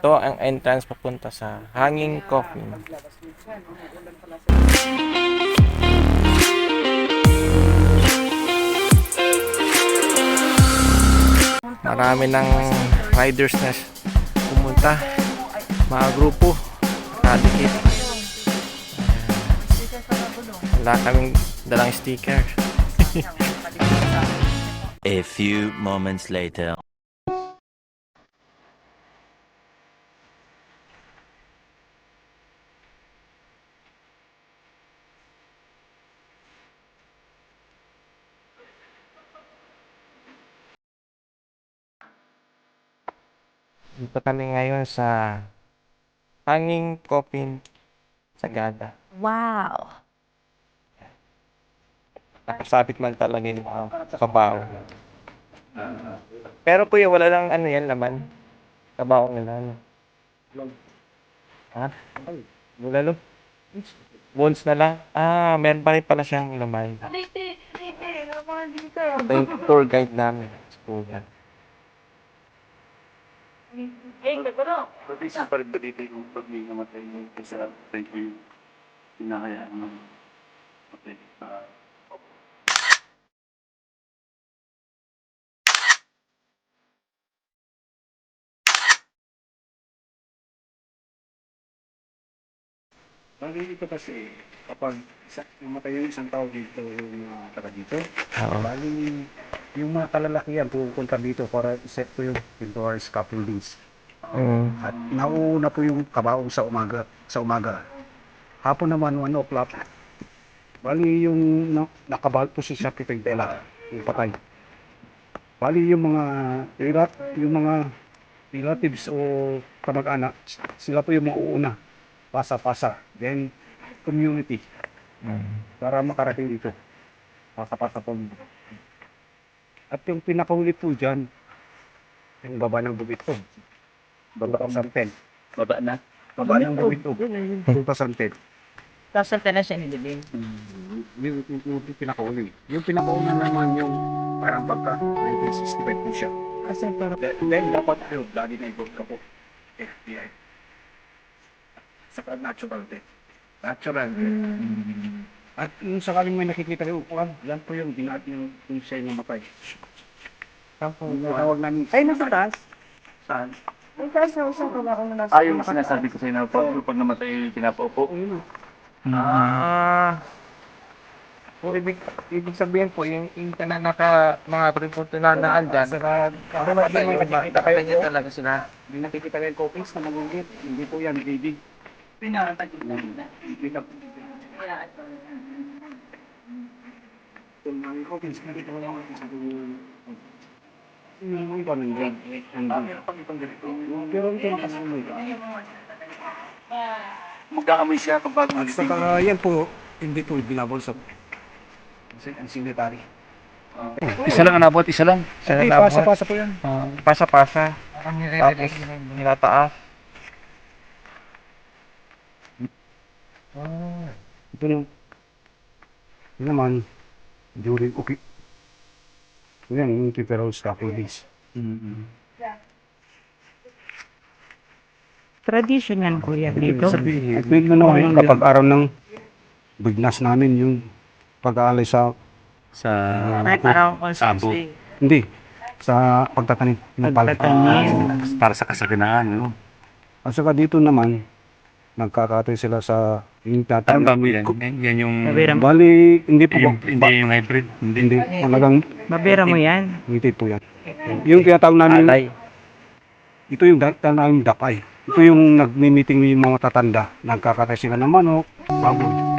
Ito ang entrance papunta sa Hanging Coffin. Marami ng riders na pumunta, mga grupo, nakadikit. Wala kaming dalang sticker. A few moments later. Dito kami ngayon sa Hanging Coffin Sagada. Wow! Nakasabit man talaga yung kabaw. Pero kuya, wala lang ano yan laman. Kabaw nila. Ano. Ha? Wala lang. Bones na lang. Ah, meron pa rin pala siyang laman. Ito yung tour guide namin. School yan. Pati sa parito dito yung pag may namatay yung isa, thank you. Pinakayaan ng patay. Bali ito kasi, kapag namatay yung isang tao dito, yung mga taga dito, Oo. bali yung mga kalalakihan pupunta dito para set po yung indoors couple days. At nauuna po yung kabaong sa umaga. Hapon naman 1 o'clock. Bali yung nakabal po si Shopee Tela, yung patay. Bali yung mga relatives o kamag-anak, sila po yung mauuna. Pasa-pasa. Then community para makarating dito. Pasa-pasa po. At yung pinakahuli po dyan, yung baba ng bubito. Baba ng santen. Baba na. Baba ng bubito. 2010. Tapos na siya nilibing. Yung pinakauli. Yung pinakauna naman yung parang pagka 1965 po siya. Kasi parang Then dapat yun, lagi na i-vote ka po. FBI. Saka natural death. Natural death. At yung sakaling may nakikita kayo, yan po yung dinaat yung siya yung namatay. Yung tawag namin. ay, nasa taas. Saan? Ay, taas na usang ko ako na nasa. Yung sinasabi ko sa inyo, pag namatay, pinapaupo. Ah. So, ibig sabihin po, yung na mga reporto na naandyan, Saka, ano ba yung nakikita kayo niya talaga sila? Hindi nakikita kayo copies na magugit. Hindi po yan, baby. Pinatag lang. Hindi na po. Kung mga copies, nakita ko lang sa yung iba nandiyan. Pero ito ang kasamoy. Magkakamoy siya kapag saka yan po, hindi po binabol sa secretary. Isa lang ang nabot, isa lang. Hindi, Pasa-pasa po yan. Pasa-pasa. Tapos, nilataas. Ito yung yun naman during okay. Yan yung typical staff release. Traditional ko yan dito. At yun na naman kapag araw ng bignas namin yung pag-aalay sa Ay, parang consistency. hindi sa pagtatanim ng palay. Para sa kasaganaan, no? At saka dito naman nagkakatay sila sa yung Anong tatanim. baboy yan? Yan yung... Mabira mo. Bali, hindi po Hindi yung hybrid. hindi. Talagang Mabira mo yan. ngiti po yan. Yung tinatawag namin, ito yung tinatawag namin dapay. Ito yung nagmi-meeting yung mga tatanda. Nagkakatay sila ng manok, baboy.